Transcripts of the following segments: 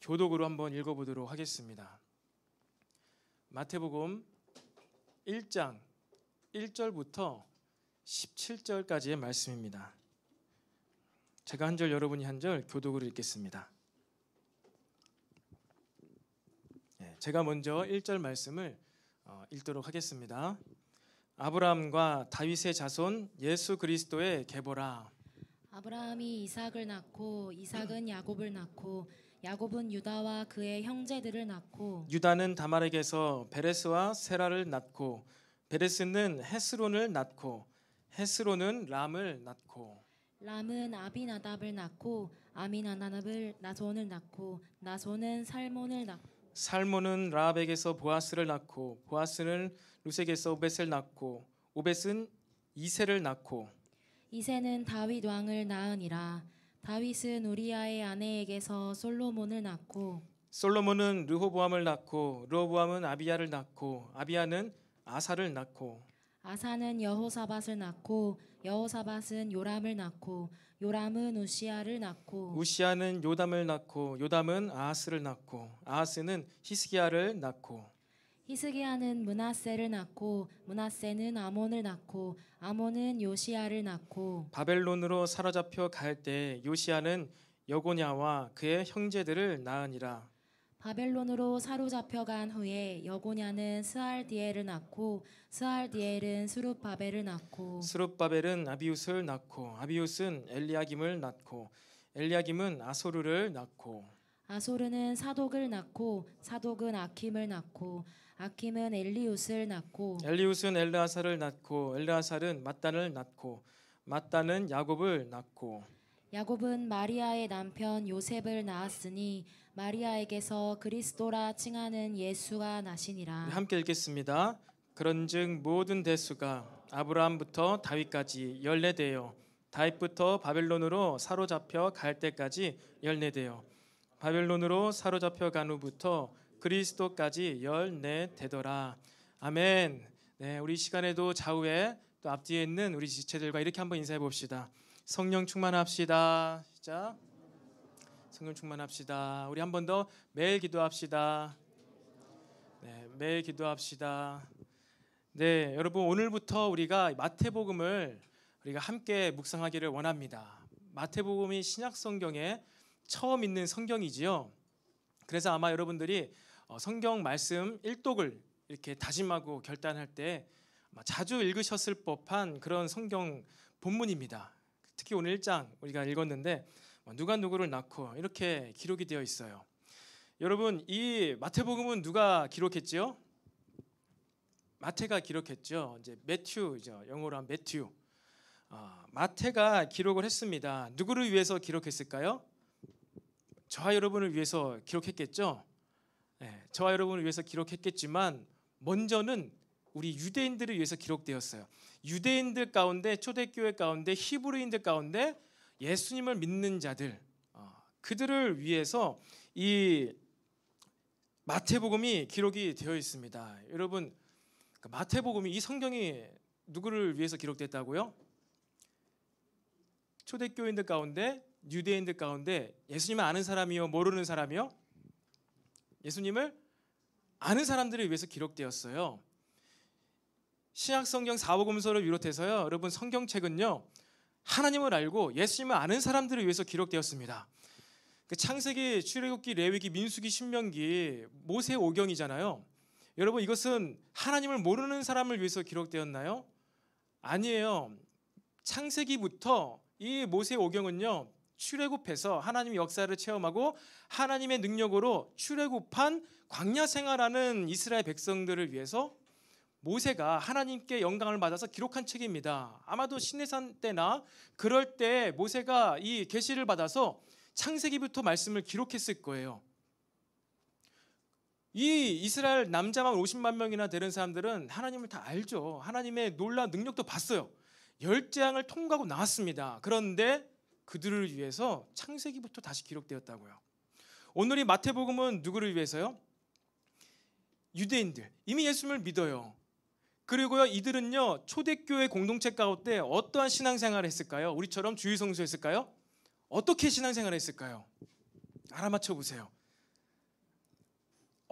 교독으로 한번 읽어보도록 하겠습니다. 마태복음 1장 1절부터 17절까지의 말씀입니다. 제가 한 절, 여러분이 한 절 교독으로 읽겠습니다. 제가 먼저 1절 말씀을 읽도록 하겠습니다. 아브라함과 다윗의 자손 예수 그리스도의 계보라. 아브라함이 이삭을 낳고 이삭은 야곱을 낳고 야곱은 유다와 그의 형제들을 낳고 유다는 다말에게서 베레스와 세라를 낳고 베레스는 헤스론을 낳고 헤스론은 람을 낳고 람은 아비나답을 낳고 아미나답은 나손을 낳고 나손은 살몬을 낳고 살몬은 라합에게서 보아스를 낳고 보아스는 루sek에서 오벳을 낳고 오벳은 이새를 낳고 이새는 다윗 왕을 낳으니라. 다윗은 우리아의 아내에게서 솔로몬을 낳고 솔로몬은 르호보암을 낳고 르호보암은 아비야를 낳고 아비야는 아사를 낳고 아사는 여호사밧을 낳고 여호사밧은 요람을 낳고 요람은 우시아를 낳고 우시아는 요담을 낳고 요담은 아하스를 낳고 아하스는 히스기야를 낳고 히스기야는 므낫세를 낳고 므낫세는 아몬을 낳고 아몬은 요시야를 낳고 바벨론으로 사로잡혀 갈 때 요시아는 여고냐와 그의 형제들을 낳으니라. 바벨론으로 사로잡혀간 후에 여고냐는 스알디엘을 낳고 스알디엘은 수룹바벨을 낳고 스룹바벨은 아비웃을 낳고 아비웃은 엘리야김을 낳고 엘리야김은 아소르를 낳고 아소르는 사독을 낳고 사독은 아킴을 낳고 아킴은 엘리웃을 낳고 엘리웃은 엘르아살을 낳고 엘르아살은 mat단을 낳고 mat단은 야곱을 낳고 야곱은 마리아의 남편 요셉을 낳았으니 마리아에게서 그리스도라 칭하는 예수가 나시니라. 함께 읽겠습니다. 그런즉 모든 대수가 아브라함부터 다윗까지 열네되어 다윗부터 바벨론으로 사로잡혀 갈 때까지 열네되어 바벨론으로 사로잡혀 간 후부터 그리스도까지 열네되더라. 아멘. 네, 우리 시간에도 좌우에 또 앞뒤에 있는 우리 지체들과 이렇게 한번 인사해 봅시다. 성령 충만합시다. 시작. 성령 충만합시다. 우리 한 번 더 매일 기도합시다. 네, 매일 기도합시다. 네, 여러분 오늘부터 우리가 마태복음을 우리가 함께 묵상하기를 원합니다. 마태복음이 신약 성경에 처음 있는 성경이지요. 그래서 아마 여러분들이 성경 말씀 일독을 이렇게 다짐하고 결단할 때 아마 자주 읽으셨을 법한 그런 성경 본문입니다. 특히 오늘 1장 우리가 읽었는데 누가 누구를 낳고 이렇게 기록이 되어 있어요. 여러분 이 마태복음은 누가 기록했지요? 마태가 기록했죠. 이제 매튜죠. 영어로 하면 매튜. 마태가 기록을 했습니다. 누구를 위해서 기록했을까요? 저와 여러분을 위해서 기록했겠죠. 네, 저와 여러분을 위해서 기록했겠지만 먼저는 우리 유대인들을 위해서 기록되었어요. 유대인들 가운데 초대교회 가운데 히브리인들 가운데 예수님을 믿는 자들 그들을 위해서 이 마태복음이 기록이 되어 있습니다. 여러분 마태복음이 이 성경이 누구를 위해서 기록됐다고요? 초대교인들 가운데 유대인들 가운데 예수님을 아는 사람이요 모르는 사람이요? 예수님을 아는 사람들을 위해서 기록되었어요. 신약 성경 사복음서를 비롯해서요. 여러분 성경책은요. 하나님을 알고 예수님을 아는 사람들을 위해서 기록되었습니다. 창세기, 출애굽기, 레위기, 민수기, 신명기, 모세 오경이잖아요. 여러분 이것은 하나님을 모르는 사람을 위해서 기록되었나요? 아니에요. 창세기부터 이 모세 오경은요. 출애굽해서 하나님의 역사를 체험하고 하나님의 능력으로 출애굽한 광야 생활하는 이스라엘 백성들을 위해서 모세가 하나님께 영광을 받아서 기록한 책입니다. 아마도 시내산 때나 그럴 때 모세가 이 계시를 받아서 창세기부터 말씀을 기록했을 거예요. 이 이스라엘 남자만 50만 명이나 되는 사람들은 하나님을 다 알죠. 하나님의 놀라운 능력도 봤어요. 열재앙을 통과하고 나왔습니다. 그런데 그들을 위해서 창세기부터 다시 기록되었다고요. 오늘 이 마태복음은 누구를 위해서요? 유대인들, 이미 예수님을 믿어요. 그리고요 이들은요 초대교회 공동체 가운데 어떠한 신앙생활을 했을까요? 우리처럼 주일 성수했을까요? 어떻게 신앙생활을 했을까요? 알아맞혀 보세요.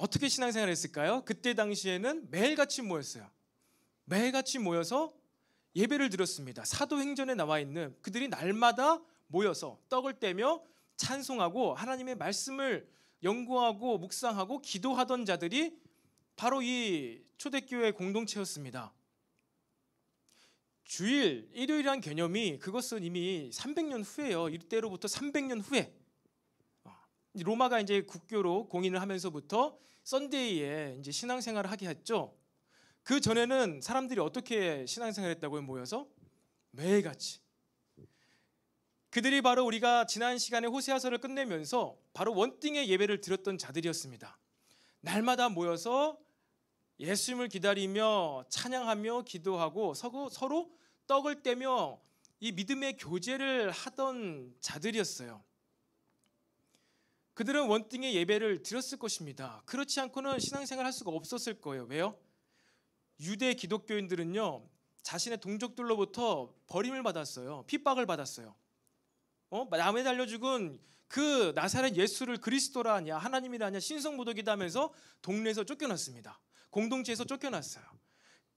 어떻게 신앙생활을 했을까요? 그때 당시에는 매일같이 모였어요. 매일같이 모여서 예배를 드렸습니다. 사도행전에 나와 있는 그들이 날마다 모여서 떡을 떼며 찬송하고 하나님의 말씀을 연구하고 묵상하고 기도하던 자들이 바로 이 초대교회 공동체였습니다. 주일, 일요일이란 개념이 그것은 이미 300년 후에요. 이때로부터 300년 후에 로마가 이제 국교로 공인을 하면서부터 썬데이에 이제 신앙생활을 하게 했죠. 그 전에는 사람들이 어떻게 신앙생활했다고요? 모여서 매일같이. 그들이 바로 우리가 지난 시간에 호세아서를 끝내면서 바로 원띵의 예배를 드렸던 자들이었습니다. 날마다 모여서 예수님을 기다리며 찬양하며 기도하고 서로 떡을 떼며 이 믿음의 교제를 하던 자들이었어요. 그들은 원띵의 예배를 드렸을 것입니다. 그렇지 않고는 신앙생활을 할 수가 없었을 거예요. 왜요? 유대 기독교인들은요, 자신의 동족들로부터 버림을 받았어요. 핍박을 받았어요. 남에 달려 죽은 그 나사렛 예수를 그리스도라 하냐, 하나님이라 하냐, 신성모독이다 하면서 동네에서 쫓겨났습니다. 공동체에서 쫓겨났어요.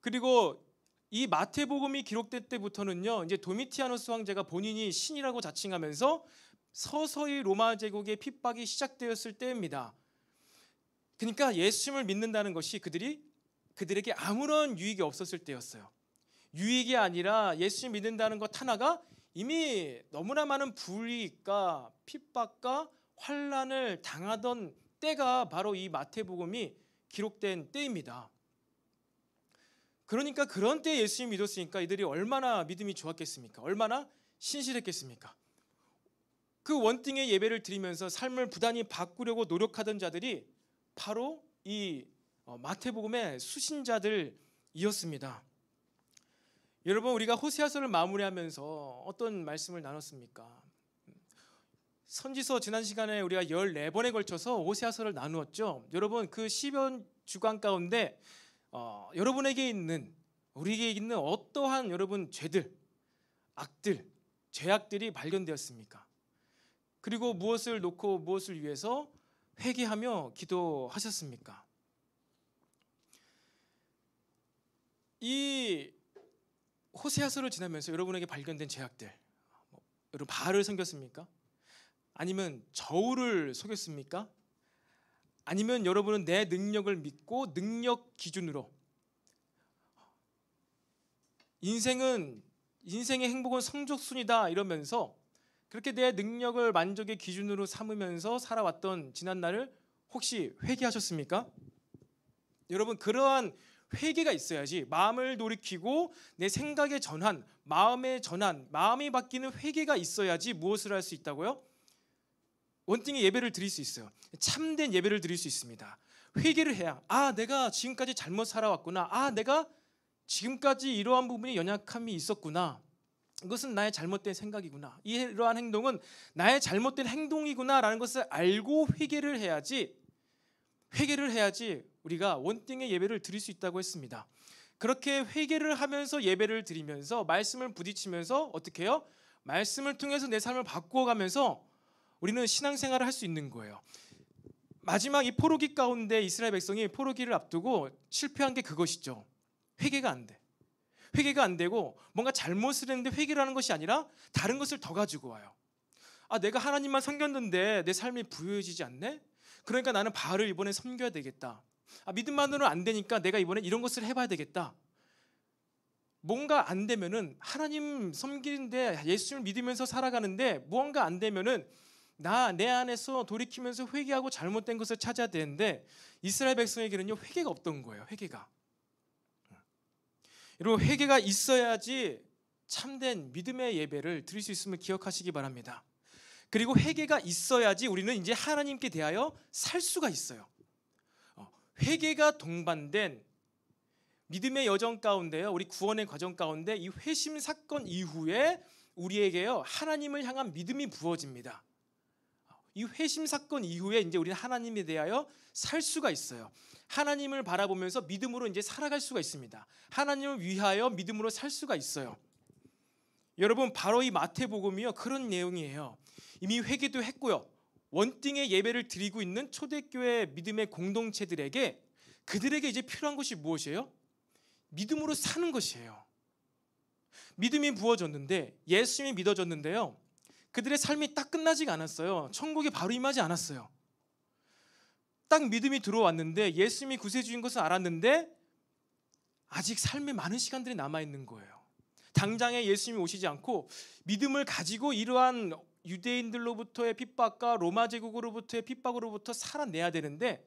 그리고 이 마태복음이 기록될 때부터는요, 이제 도미티아누스 황제가 본인이 신이라고 자칭하면서 서서히 로마 제국의 핍박이 시작되었을 때입니다. 그러니까 예수님을 믿는다는 것이 그들에게 아무런 유익이 없었을 때였어요. 유익이 아니라 예수님 믿는다는 것 하나가 이미 너무나 많은 불이익과 핍박과 환난을 당하던 때가 바로 이 마태복음이 기록된 때입니다. 그러니까 그런 때에 예수님 믿었으니까 이들이 얼마나 믿음이 좋았겠습니까? 얼마나 신실했겠습니까? 그 원띵의 예배를 드리면서 삶을 부단히 바꾸려고 노력하던 자들이 바로 이 마태복음의 수신자들이었습니다. 여러분, 우리가 호세아서를 마무리하면서 어떤 말씀을 나눴습니까? 선지서 지난 시간에 우리가 14번에 걸쳐서 호세아서를 나누었죠. 여러분, 그 10여 주간 가운데 여러분에게 있는, 우리에게 있는 어떠한 여러분 죄들, 악들, 죄악들이 발견되었습니까? 그리고 무엇을 놓고 무엇을 위해서 회개하며 기도하셨습니까? 이 호세아서를 지나면서 여러분에게 발견된 죄악들, 여러분 바알을 섬겼습니까? 아니면 저울을 속였습니까? 아니면 여러분은 내 능력을 믿고 능력 기준으로 인생의 행복은 성적순이다 이러면서 그렇게 내 능력을 만족의 기준으로 삼으면서 살아왔던 지난날을 혹시 회개하셨습니까? 여러분, 그러한 회개가 있어야지 마음을 돌이키고 내 생각의 전환, 마음의 전환, 마음이 바뀌는 회개가 있어야지 무엇을 할 수 있다고요? 원띵의 예배를 드릴 수 있어요. 참된 예배를 드릴 수 있습니다. 회개를 해야 내가 지금까지 잘못 살아왔구나. 내가 지금까지 이러한 부분이 연약함이 있었구나. 이것은 나의 잘못된 생각이구나. 이러한 행동은 나의 잘못된 행동이구나라는 것을 알고 회개를 해야지 우리가 원띵의 예배를 드릴 수 있다고 했습니다. 그렇게 회개를 하면서 예배를 드리면서 말씀을 부딪히면서 어떻게 해요? 말씀을 통해서 내 삶을 바꾸어가면서 우리는 신앙생활을 할 수 있는 거예요. 마지막 이 포로기 가운데 이스라엘 백성이 포로기를 앞두고 실패한 게 그것이죠. 회개가 안 돼. 회개가 안 되고 뭔가 잘못을 했는데 회개를 하는 것이 아니라 다른 것을 더 가지고 와요. 내가 하나님만 섬겼는데 내 삶이 부유해지지 않네? 그러니까 나는 바알을 이번에 섬겨야 되겠다. 믿음만으로는 안 되니까 내가 이번에 이런 것을 해봐야 되겠다. 뭔가 안 되면은 하나님 섬기는데 예수님을 믿으면서 살아가는데 무언가 안 되면은 내 안에서 돌이키면서 회개하고 잘못된 것을 찾아야 되는데 이스라엘 백성에게는요 회개가 없던 거예요. 회개가. 여러분, 회개가 있어야지 참된 믿음의 예배를 드릴 수 있음을 기억하시기 바랍니다. 그리고 회개가 있어야지 우리는 이제 하나님께 대하여 살 수가 있어요. 회개가 동반된 믿음의 여정 가운데요, 우리 구원의 과정 가운데 이 회심 사건 이후에 우리에게요 하나님을 향한 믿음이 부어집니다. 이 회심 사건 이후에 이제 우리는 하나님에 대하여 살 수가 있어요. 하나님을 바라보면서 믿음으로 이제 살아갈 수가 있습니다. 하나님을 위하여 믿음으로 살 수가 있어요. 여러분, 바로 이 마태복음이요 그런 내용이에요. 이미 회개도 했고요, 원띵의 예배를 드리고 있는 초대교회 믿음의 공동체들에게 그들에게 이제 필요한 것이 무엇이에요? 믿음으로 사는 것이에요. 믿음이 부어졌는데, 예수님이 믿어졌는데요, 그들의 삶이 딱 끝나지가 않았어요. 천국이 바로 임하지 않았어요. 딱 믿음이 들어왔는데, 예수님이 구세주인 것을 알았는데 아직 삶에 많은 시간들이 남아있는 거예요. 당장에 예수님이 오시지 않고 믿음을 가지고 이러한 유대인들로부터의 핍박과 로마 제국으로부터의 핍박으로부터 살아내야 되는데,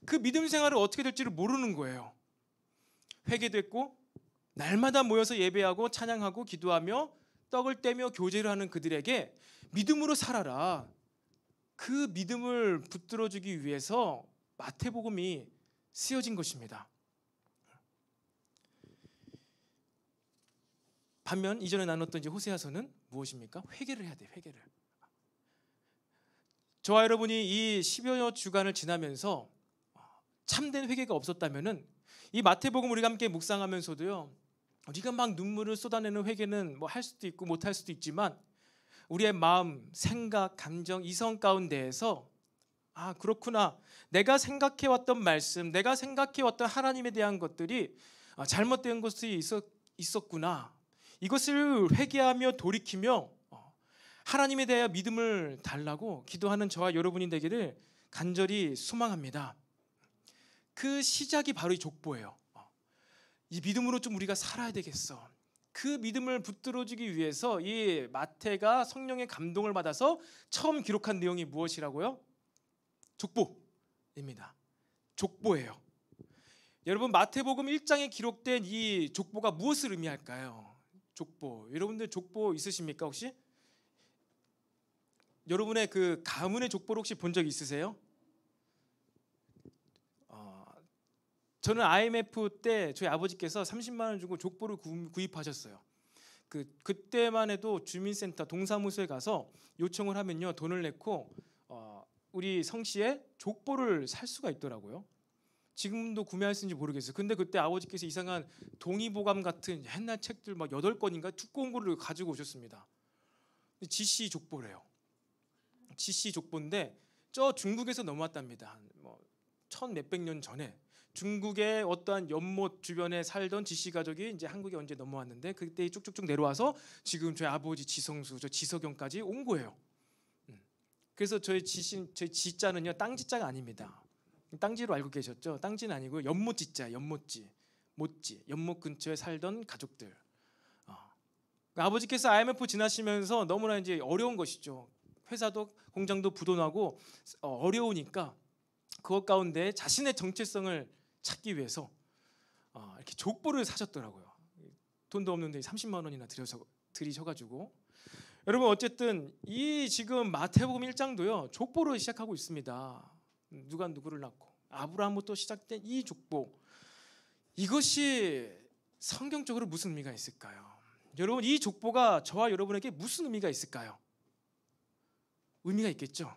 그 믿음 생활을 어떻게 될지를 모르는 거예요. 회개됐고 날마다 모여서 예배하고 찬양하고 기도하며 떡을 떼며 교제를 하는 그들에게 믿음으로 살아라, 그 믿음을 붙들어주기 위해서 마태복음이 쓰여진 것입니다. 반면 이전에 나눴던 이제 호세아서는 무엇입니까? 회개를 해야 돼요. 회개를. 저와 여러분이 이 10여 주간을 지나면서 참된 회개가 없었다면은 이 마태복음 우리가 함께 묵상하면서도요, 우리가 막 눈물을 쏟아내는 회개는 뭐 할 수도 있고 못 할 수도 있지만, 우리의 마음, 생각, 감정, 이성 가운데에서 아, 그렇구나, 내가 생각해왔던 말씀, 내가 생각해왔던 하나님에 대한 것들이 잘못된 것이 있었구나, 이것을 회개하며 돌이키며 하나님에 대하여 믿음을 달라고 기도하는 저와 여러분이 되기를 간절히 소망합니다. 그 시작이 바로 이 족보예요. 이 믿음으로 좀 우리가 살아야 되겠어. 그 믿음을 붙들어주기 위해서 이 마태가 성령의 감동을 받아서 처음 기록한 내용이 무엇이라고요? 족보입니다. 족보예요. 여러분, 마태복음 1장에 기록된 이 족보가 무엇을 의미할까요? 족보. 여러분들 족보 있으십니까 혹시? 여러분의 그 가문의 족보를 혹시 본 적 있으세요? 저는 IMF 때 저희 아버지께서 30만 원 주고 족보를 구입하셨어요. 그때만 해도 주민센터 동사무소에 가서 요청을 하면요, 돈을 내고 우리 성씨의 족보를 살 수가 있더라고요. 지금도 구매할 수 있는지 모르겠어요. 근데 그때 아버지께서 이상한 동의보감 같은 옛날 책들 막 8권인가 두꺼운 거를 가지고 오셨습니다. GC 족보래요. GC 족보인데 저 중국에서 넘어왔답니다. 뭐 1000몇백 년 전에 중국의 어떠한 연못 주변에 살던 지씨 가족이 이제 한국에 언제 넘어왔는데, 그때 쭉쭉쭉 내려와서 지금 저희 아버지 지성수, 저 지석영까지 온 거예요. 그래서 저희 지자는요, 땅지자가 아닙니다. 땅지로 알고 계셨죠? 땅지는 아니고 연못지자, 연못지, 못지, 연못 근처에 살던 가족들. 아버지께서 IMF 지나시면서 너무나 이제 어려운 것이죠. 회사도 공장도 부도나고 어려우니까 그것 가운데 자신의 정체성을 찾기 위해서 이렇게 족보를 사셨더라고요. 돈도 없는데 30만 원이나 들이셔가지고. 여러분, 어쨌든 이 지금 마태복음 1장도요 족보로 시작하고 있습니다. 누가 누구를 낳고 아브라함부터 시작된 이 족보, 이것이 성경적으로 무슨 의미가 있을까요? 여러분, 이 족보가 저와 여러분에게 무슨 의미가 있을까요? 의미가 있겠죠.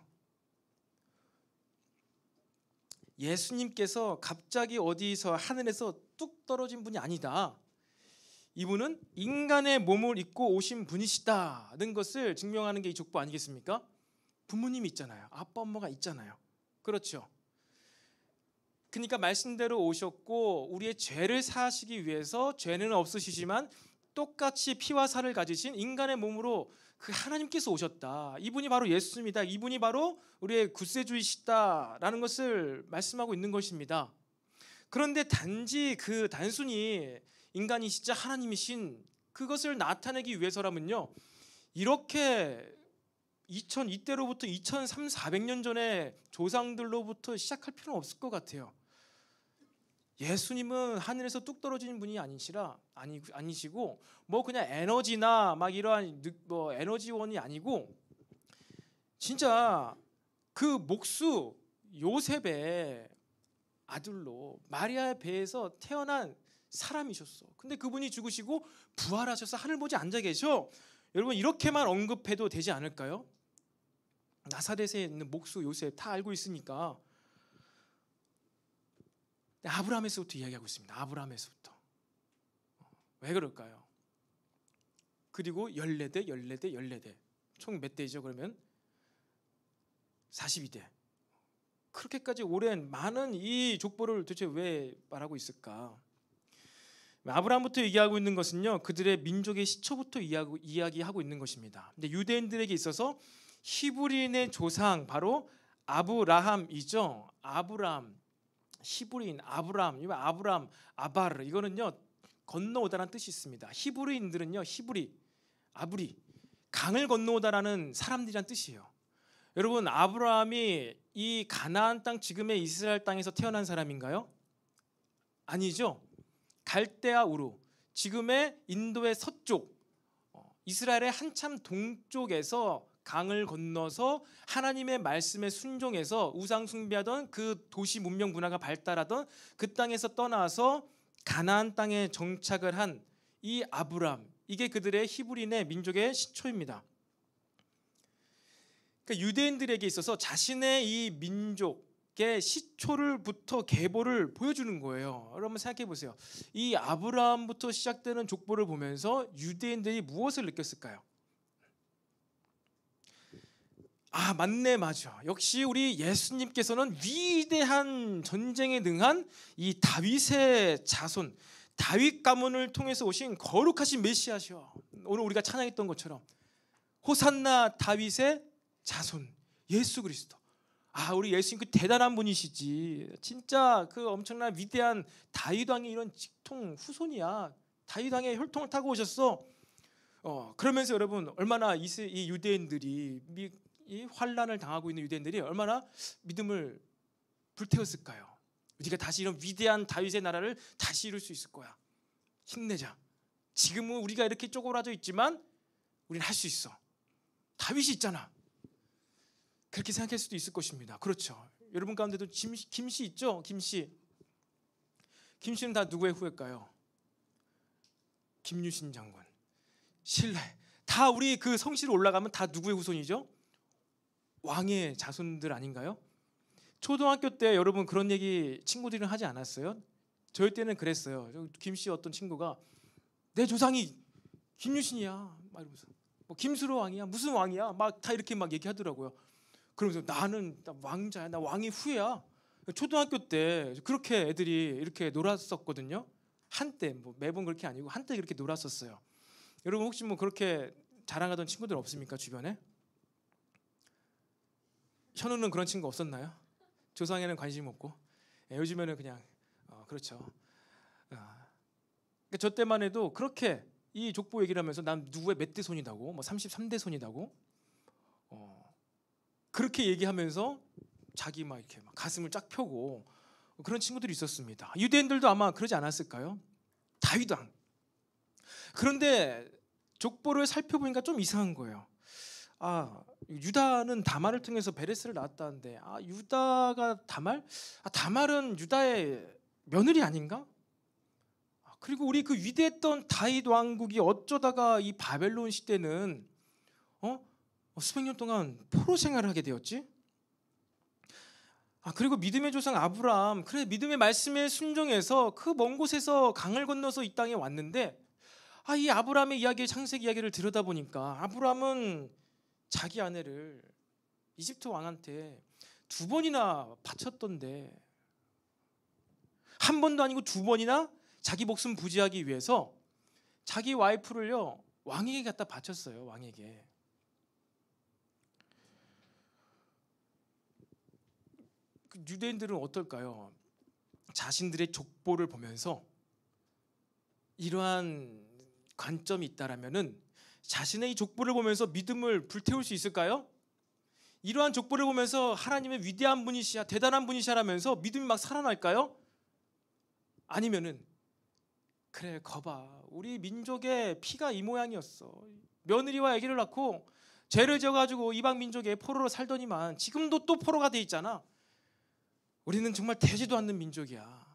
예수님께서 갑자기 어디서 하늘에서 뚝 떨어진 분이 아니다. 이분은 인간의 몸을 입고 오신 분이시다는 것을 증명하는 게 이 족보 아니겠습니까? 부모님이 있잖아요. 아빠 엄마가 있잖아요. 그렇죠. 그러니까 말씀대로 오셨고 우리의 죄를 사하시기 위해서 죄는 없으시지만 똑같이 피와 살을 가지신 인간의 몸으로 그 하나님께서 오셨다. 이분이 바로 예수입니다. 이분이 바로 우리의 구세주이시다라는 것을 말씀하고 있는 것입니다. 그런데 단지 단순히 인간이시자 하나님이신 그것을 나타내기 위해서라면요, 이렇게 이때로부터 2300~400년 전에 조상들로부터 시작할 필요는 없을 것 같아요. 예수님은 하늘에서 뚝 떨어지는 분이 아니시고 뭐 그냥 에너지나 막 이러한 뭐 에너지원이 아니고 진짜 그 목수 요셉의 아들로 마리아의 배에서 태어난 사람이셨어. 근데 그분이 죽으시고 부활하셔서 하늘 보지 앉아 계셔. 여러분, 이렇게만 언급해도 되지 않을까요? 나사렛에 있는 목수 요셉 다 알고 있으니까. 아브라함에서부터 이야기하고 있습니다. 아브라함에서부터. 왜 그럴까요? 그리고 14대 총 몇 대이죠 그러면? 42대. 그렇게까지 오랜 많은 이 족보를 도대체 왜 말하고 있을까? 아브라함부터 얘기하고 있는 것은요, 그들의 민족의 시초부터 이야기하고 있는 것입니다. 근데 유대인들에게 있어서 히브리인의 조상 바로 아브라함이죠. 아브람, 히브리인 아브람, 아브람, 아바르, 이거는요 건너오다라는 뜻이 있습니다. 히브리인들은요 히브리, 아브리, 강을 건너오다라는 사람들이란 뜻이에요. 여러분, 아브라함이 이 가나안 땅, 지금의 이스라엘 땅에서 태어난 사람인가요? 아니죠. 갈대아 우루, 지금의 인도의 서쪽, 이스라엘의 한참 동쪽에서 강을 건너서 하나님의 말씀에 순종해서 우상 숭배하던 그 도시 문명 문화가 발달하던 그 땅에서 떠나서 가나안 땅에 정착을 한 이 아브람, 이게 그들의 히브리인의 민족의 시초입니다. 그러니까 유대인들에게 있어서 자신의 이 민족의 시초를부터 계보를 보여주는 거예요. 여러분 생각해 보세요. 이 아브라함부터 시작되는 족보를 보면서 유대인들이 무엇을 느꼈을까요? 아, 맞네, 맞아. 역시 우리 예수님께서는 위대한 전쟁에 능한 이 다윗의 자손, 다윗 가문을 통해서 오신 거룩하신 메시아시여. 오늘 우리가 찬양했던 것처럼 호산나 다윗의 자손 예수 그리스도. 아, 우리 예수님 그 대단한 분이시지. 진짜 그 엄청난 위대한 다윗 왕의 이런 직통 후손이야. 다윗 왕의 혈통을 타고 오셨어. 그러면서 여러분, 얼마나 이 유대인들이 이 환란을 당하고 있는 유대인들이 얼마나 믿음을 불태웠을까요? 우리가 다시 이런 위대한 다윗의 나라를 다시 이룰 수 있을 거야. 힘내자. 지금은 우리가 이렇게 쪼그라져 있지만 우리는 할 수 있어. 다윗이 있잖아. 그렇게 생각할 수도 있을 것입니다. 그렇죠. 여러분 가운데도 김씨 있죠? 김씨는 다 누구의 후예일까요? 김유신 장군, 신라, 다 우리 그 성씨로 올라가면 다 누구의 후손이죠? 왕의 자손들 아닌가요? 초등학교 때 여러분 그런 얘기 친구들이랑 하지 않았어요? 저희 때는 그랬어요. 김씨 어떤 친구가 내 조상이 김유신이야 막 이러면서, 뭐 김수로 왕이야, 무슨 왕이야, 막 다 이렇게 막 얘기하더라고요. 그러면서 나는 왕자야, 나 왕의 후예야. 초등학교 때 그렇게 애들이 이렇게 놀았었거든요. 한때, 뭐 매번 그렇게 아니고 한때 그렇게 놀았었어요. 여러분 혹시 뭐 그렇게 자랑하던 친구들 없습니까, 주변에? 현우는 그런 친구 없었나요? 조상에는 관심 없고, 요즘에는 그냥 그렇죠. 그러니까 저 때만 해도 그렇게 이 족보 얘기를 하면서 난 누구의 몇 대 손이다고, 뭐 33대 손이다고, 그렇게 얘기하면서 자기 막 이렇게 막 가슴을 쫙 펴고 그런 친구들이 있었습니다. 유대인들도 아마 그러지 않았을까요? 다윗 왕. 그런데 족보를 살펴보니까 좀 이상한 거예요. 아, 유다는 다말을 통해서 베레스를 낳았다는데, 아, 유다가 다말? 아, 다말은 유다의 며느리 아닌가? 그리고 우리 그 위대했던 다윗 왕국이 어쩌다가 이 바벨론 시대는 수백 년 동안 포로 생활을 하게 되었지? 아, 그리고 믿음의 조상 아브라함, 그래 믿음의 말씀에 순종해서 그 먼 곳에서 강을 건너서 이 땅에 왔는데, 아, 이 아브라함의 이야기, 창세기 이야기를 들여다보니까 아브라함은 자기 아내를 이집트 왕한테 2번이나 바쳤던데, 한 번도 아니고 2번이나 자기 목숨 부지하기 위해서 자기 와이프를요 왕에게 갖다 바쳤어요. 왕에게. 그 유대인들은 어떨까요? 자신들의 족보를 보면서 이러한 관점이 있다라면은 자신의 이 족보를 보면서 믿음을 불태울 수 있을까요? 이러한 족보를 보면서 하나님의 위대한 분이시야, 대단한 분이시라면서 믿음이 막 살아날까요? 아니면은 그래, 거봐, 우리 민족의 피가 이 모양이었어. 며느리와 아기를 낳고 죄를 지어가지고 이방 민족의 포로로 살더니만 지금도 또 포로가 돼 있잖아. 우리는 정말 되지도 않는 민족이야.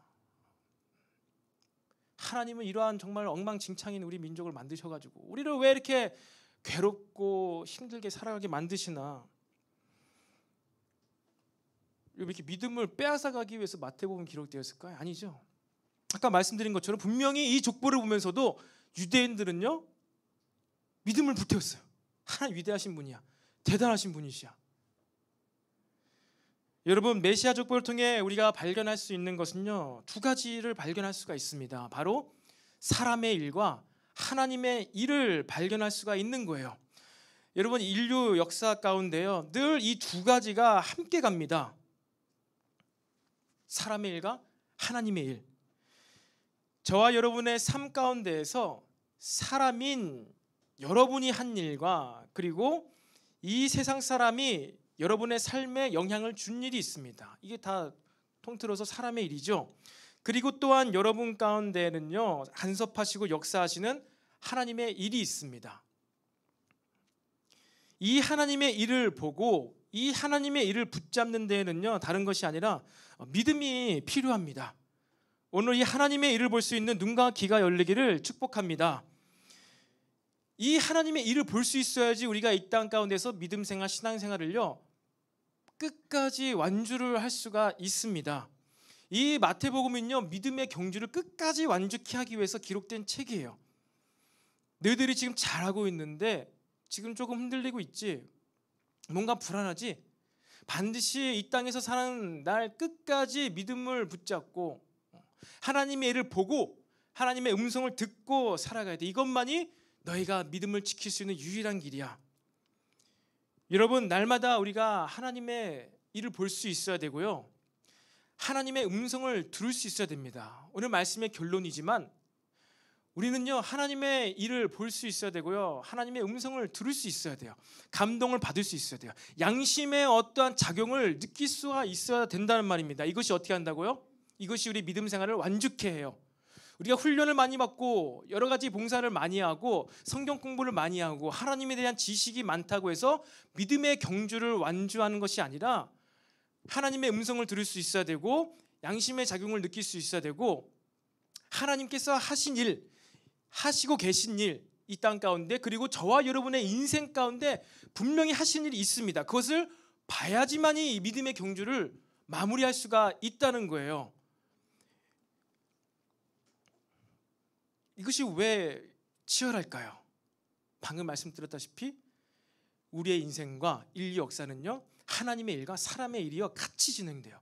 하나님은 이러한 정말 엉망진창인 우리 민족을 만드셔가지고 우리를 왜 이렇게 괴롭고 힘들게 살아가게 만드시나? 이렇게 믿음을 빼앗아가기 위해서 마태복음 기록되었을까요? 아니죠. 아까 말씀드린 것처럼 분명히 이 족보를 보면서도 유대인들은요 믿음을 불태웠어요. 하나님 위대하신 분이야, 대단하신 분이시야. 여러분, 메시아 족보를 통해 우리가 발견할 수 있는 것은요, 두 가지를 발견할 수가 있습니다. 바로 사람의 일과 하나님의 일을 발견할 수가 있는 거예요. 여러분, 인류 역사 가운데요, 늘 이 두 가지가 함께 갑니다. 사람의 일과 하나님의 일. 저와 여러분의 삶 가운데에서 사람인 여러분이 한 일과 그리고 이 세상 사람이 여러분의 삶에 영향을 준 일이 있습니다. 이게 다 통틀어서 사람의 일이죠. 그리고 또한 여러분 가운데는요, 간섭하시고 역사하시는 하나님의 일이 있습니다. 이 하나님의 일을 보고 이 하나님의 일을 붙잡는 데에는요, 다른 것이 아니라 믿음이 필요합니다. 오늘 이 하나님의 일을 볼 수 있는 눈과 귀가 열리기를 축복합니다. 이 하나님의 일을 볼 수 있어야지 우리가 이 땅 가운데서 믿음 생활, 신앙 생활을요, 끝까지 완주를 할 수가 있습니다. 이 마태복음은요, 믿음의 경주를 끝까지 완주케 하기 위해서 기록된 책이에요. 너희들이 지금 잘하고 있는데 지금 조금 흔들리고 있지? 뭔가 불안하지? 반드시 이 땅에서 사는 날 끝까지 믿음을 붙잡고 하나님의 일을 보고 하나님의 음성을 듣고 살아가야 돼. 이것만이 너희가 믿음을 지킬 수 있는 유일한 길이야. 여러분, 날마다 우리가 하나님의 일을 볼 수 있어야 되고요, 하나님의 음성을 들을 수 있어야 됩니다. 오늘 말씀의 결론이지만 우리는요, 하나님의 일을 볼 수 있어야 되고요, 하나님의 음성을 들을 수 있어야 돼요. 감동을 받을 수 있어야 돼요. 양심의 어떠한 작용을 느낄 수가 있어야 된다는 말입니다. 이것이 어떻게 한다고요? 이것이 우리 믿음 생활을 완주케 해요. 우리가 훈련을 많이 받고 여러 가지 봉사를 많이 하고 성경 공부를 많이 하고 하나님에 대한 지식이 많다고 해서 믿음의 경주를 완주하는 것이 아니라 하나님의 음성을 들을 수 있어야 되고 양심의 작용을 느낄 수 있어야 되고 하나님께서 하신 일, 하시고 계신 일, 이 땅 가운데 그리고 저와 여러분의 인생 가운데 분명히 하신 일이 있습니다. 그것을 봐야지만이 이 믿음의 경주를 마무리할 수가 있다는 거예요. 이것이 왜 치열할까요? 방금 말씀드렸다시피 우리의 인생과 인류 역사는요, 하나님의 일과 사람의 일이요, 같이 진행돼요.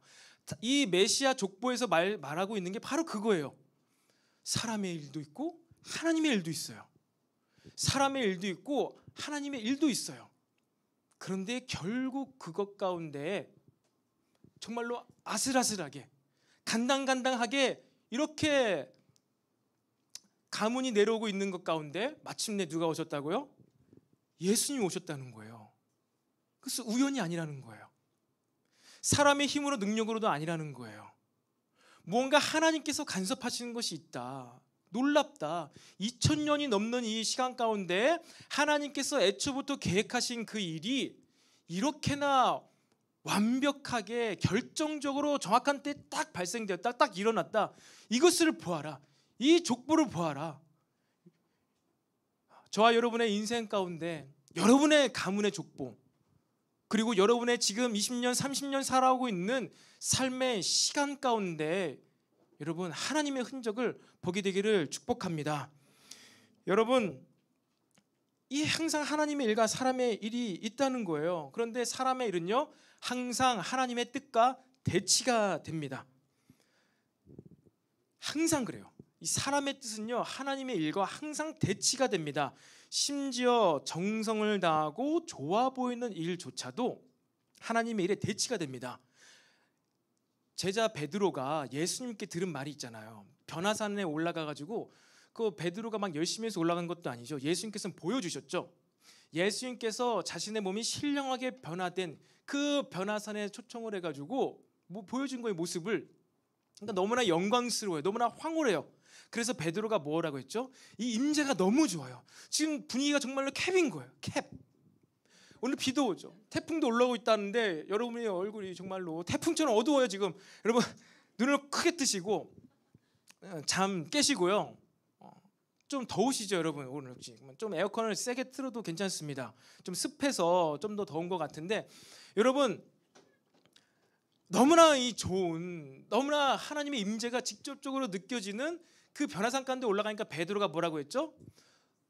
이 메시아 족보에서 말하고 있는 게 바로 그거예요. 사람의 일도 있고 하나님의 일도 있어요. 사람의 일도 있고 하나님의 일도 있어요. 그런데 결국 그것 가운데 정말로 아슬아슬하게 간당간당하게 이렇게 가문이 내려오고 있는 것 가운데 마침내 누가 오셨다고요? 예수님이 오셨다는 거예요. 그래서 우연이 아니라는 거예요. 사람의 힘으로 능력으로도 아니라는 거예요. 무언가 하나님께서 간섭하시는 것이 있다. 놀랍다. 2000년이 넘는 이 시간 가운데 하나님께서 애초부터 계획하신 그 일이 이렇게나 완벽하게 결정적으로 정확한 때 딱 발생되었다. 딱 일어났다. 이것을 보아라. 이 족보를 보아라. 저와 여러분의 인생 가운데 여러분의 가문의 족보, 그리고 여러분의 지금 20년, 30년 살아오고 있는 삶의 시간 가운데 여러분 하나님의 흔적을 보게 되기를 축복합니다. 여러분, 이 항상 하나님의 일과 사람의 일이 있다는 거예요. 그런데 사람의 일은요, 항상 하나님의 뜻과 대치가 됩니다. 항상 그래요. 이 사람의 뜻은요, 하나님의 일과 항상 대치가 됩니다. 심지어 정성을 다하고 좋아 보이는 일조차도 하나님의 일에 대치가 됩니다. 제자 베드로가 예수님께 들은 말이 있잖아요. 변화산에 올라가가지고 그 베드로가 막 열심히 해서 올라간 것도 아니죠. 예수님께서는 보여주셨죠. 예수님께서 자신의 몸이 신령하게 변화된 그 변화산에 초청을 해가지고 뭐 보여준 거예요, 모습을. 그러니까 너무나 영광스러워요. 너무나 황홀해요. 그래서 베드로가 뭐라고 했죠? 이 임재가 너무 좋아요. 지금 분위기가 정말로 캡인 거예요. 캡. 오늘 비도 오죠. 태풍도 올라오고 있다는데 여러분의 얼굴이 정말로 태풍처럼 어두워요 지금. 여러분 눈을 크게 뜨시고 잠 깨시고요. 좀 더우시죠 여러분? 오늘 좀 에어컨을 세게 틀어도 괜찮습니다. 좀 습해서 좀 더 더운 것 같은데 여러분 너무나 이 좋은, 너무나 하나님의 임재가 직접적으로 느껴지는 그 변화산 가운데 올라가니까 베드로가 뭐라고 했죠?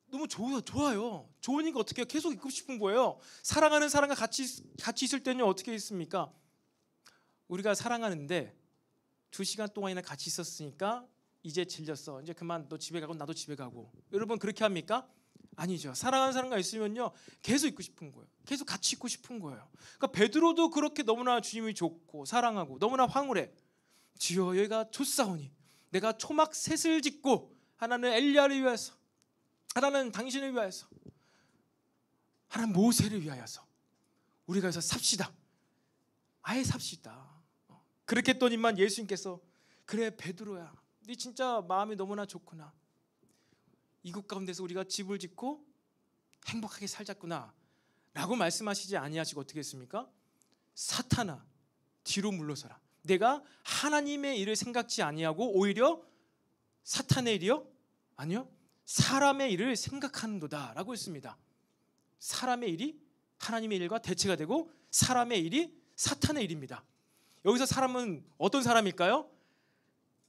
너무 좋아요. 좋으니까 어떻게 해요? 계속 있고 싶은 거예요. 사랑하는 사람과 같이 있을 때는 어떻게 있습니까? 우리가 사랑하는데 2시간 동안이나 같이 있었으니까 이제 질렸어. 이제 그만 너 집에 가고 나도 집에 가고. 여러분 그렇게 합니까? 아니죠. 사랑하는 사람과 있으면요 계속 있고 싶은 거예요. 계속 같이 있고 싶은 거예요. 그러니까 베드로도 그렇게 너무나 주님이 좋고 사랑하고 너무나 황홀해. 주여 여기가 좋사오니 내가 초막 셋을 짓고 하나는 엘리야를 위하여서 하나는 당신을 위하여서 하나는 모세를 위하여서 우리가 여기서 삽시다. 아예 삽시다. 그렇게 했더니만 예수님께서 그래 베드로야 네 진짜 마음이 너무나 좋구나. 이곳 가운데서 우리가 집을 짓고 행복하게 살자꾸나 라고 말씀하시지 아니하시고 어떻게 했습니까? 사탄아 뒤로 물러서라. 내가 하나님의 일을 생각지 아니하고 오히려 사탄의 일이요? 아니요 사람의 일을 생각하는도다 라고 했습니다. 사람의 일이 하나님의 일과 대체가 되고 사람의 일이 사탄의 일입니다. 여기서 사람은 어떤 사람일까요?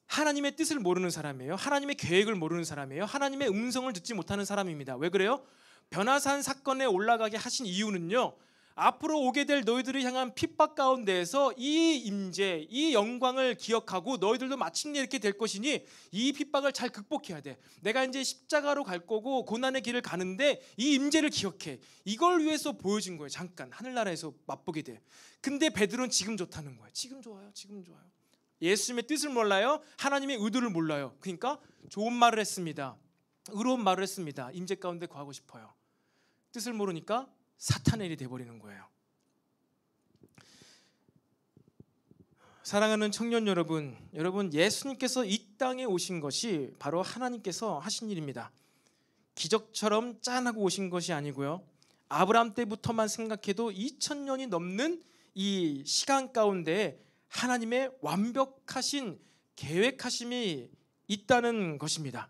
하나님의 뜻을 모르는 사람이에요. 하나님의 계획을 모르는 사람이에요. 하나님의 음성을 듣지 못하는 사람입니다. 왜 그래요? 변화산 사건에 올라가게 하신 이유는요, 앞으로 오게 될 너희들을 향한 핍박 가운데에서 이 임재, 이 영광을 기억하고 너희들도 마침내 이렇게 될 것이니 이 핍박을 잘 극복해야 돼. 내가 이제 십자가로 갈 거고 고난의 길을 가는데 이 임재를 기억해. 이걸 위해서 보여준 거예요. 잠깐 하늘나라에서 맛보게 돼. 근데 베드로는 지금 좋다는 거예요. 지금 좋아요. 지금 좋아요. 예수님의 뜻을 몰라요. 하나님의 의도를 몰라요. 그러니까 좋은 말을 했습니다. 의로운 말을 했습니다. 임재 가운데 거하고 싶어요. 뜻을 모르니까 사탄의 일이 돼버리는 거예요. 사랑하는 청년 여러분, 예수님께서 이 땅에 오신 것이 바로 하나님께서 하신 일입니다. 기적처럼 짠하고 오신 것이 아니고요. 아브라함 때부터만 생각해도 2000년이 넘는 이 시간 가운데 하나님의 완벽하신 계획하심이 있다는 것입니다.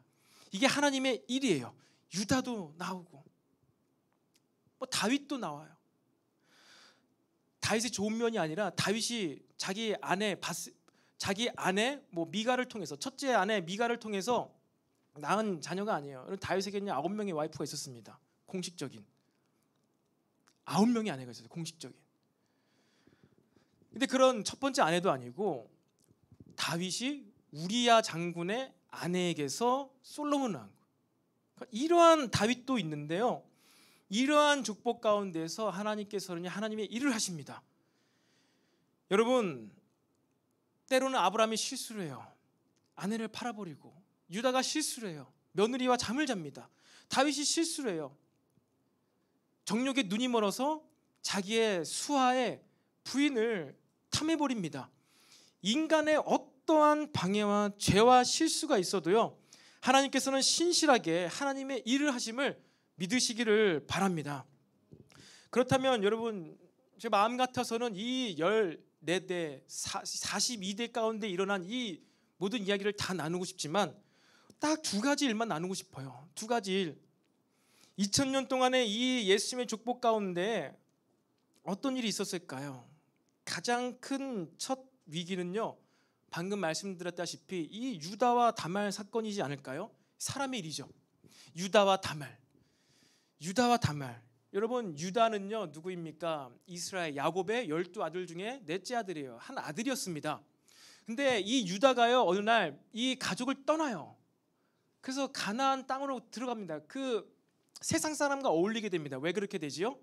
이게 하나님의 일이에요. 유다도 나오고 다윗도 나와요. 다윗의 좋은 면이 아니라 다윗이 자기 아내 미가를 통해서 첫째 아내 미가를 통해서 낳은 자녀가 아니에요. 다윗에게는 9명의 와이프가 있었습니다. 공식적인 9명의 아내가 있었어요. 공식적인. 근데 그런 첫 번째 아내도 아니고 다윗이 우리야 장군의 아내에게서 솔로몬을 낳은 거예요. 그러니까 이러한 다윗도 있는데요. 이러한 축복 가운데서 하나님께서는 하나님의 일을 하십니다. 여러분, 때로는 아브라함이 실수를 해요. 아내를 팔아버리고. 유다가 실수를 해요. 며느리와 잠을 잡니다. 다윗이 실수를 해요. 정욕에 눈이 멀어서 자기의 수하의 부인을 탐해버립니다. 인간의 어떠한 방해와 죄와 실수가 있어도요, 하나님께서는 신실하게 하나님의 일을 하심을 믿으시기를 바랍니다. 그렇다면 여러분, 제 마음 같아서는 이 14대, 42대 가운데 일어난 이 모든 이야기를 다 나누고 싶지만 딱 2가지 일만 나누고 싶어요. 2가지 일. 2000년 동안의 이 예수님의 축복 가운데 어떤 일이 있었을까요? 가장 큰 첫 위기는요, 방금 말씀드렸다시피 이 유다와 다말 사건이지 않을까요? 사람의 일이죠. 유다와 다말. 여러분, 유다는요 누구입니까? 이스라엘 야곱의 12아들 중에 넷째 아들이에요. 한 아들이었습니다. 근데 이 유다가요 어느 날 이 가족을 떠나요. 그래서 가나안 땅으로 들어갑니다. 그 세상 사람과 어울리게 됩니다. 왜 그렇게 되지요?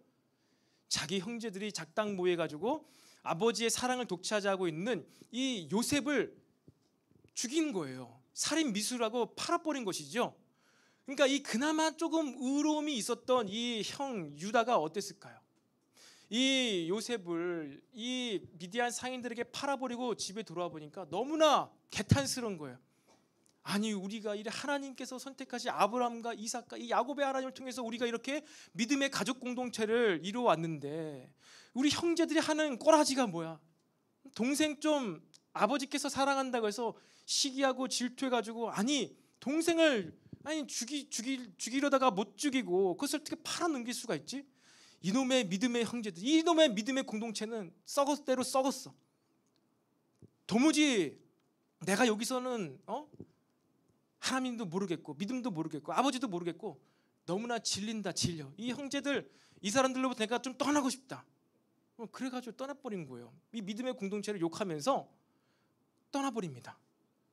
자기 형제들이 작당 모여가지고 아버지의 사랑을 독차지하고 있는 이 요셉을 죽인 거예요. 살인 미수라고 팔아버린 것이죠. 그러니까 이 그나마 조금 의로움이 있었던 이 형 유다가 어땠을까요? 이 요셉을 이 미디안 상인들에게 팔아버리고 집에 돌아와 보니까 너무나 개탄스러운 거예요. 아니, 우리가 이래 하나님께서 선택하신 아브라함과 이삭과 이 야곱의 하나님을 통해서 우리가 이렇게 믿음의 가족 공동체를 이루어 왔는데 우리 형제들이 하는 꼬라지가 뭐야? 동생 좀 아버지께서 사랑한다고 해서 시기하고 질투해가지고 동생을 죽이려다가 못 죽이고 그것을 어떻게 팔아넘길 수가 있지? 이놈의 믿음의 형제들, 이놈의 믿음의 공동체는 썩었을 대로 썩었어. 도무지 내가 여기서는 하나님도 모르겠고 믿음도 모르겠고 아버지도 모르겠고 너무나 질려. 이 형제들, 이 사람들로부터 내가 좀 떠나고 싶다. 그래가지고 떠나버린 거예요. 이 믿음의 공동체를 욕하면서 떠나버립니다.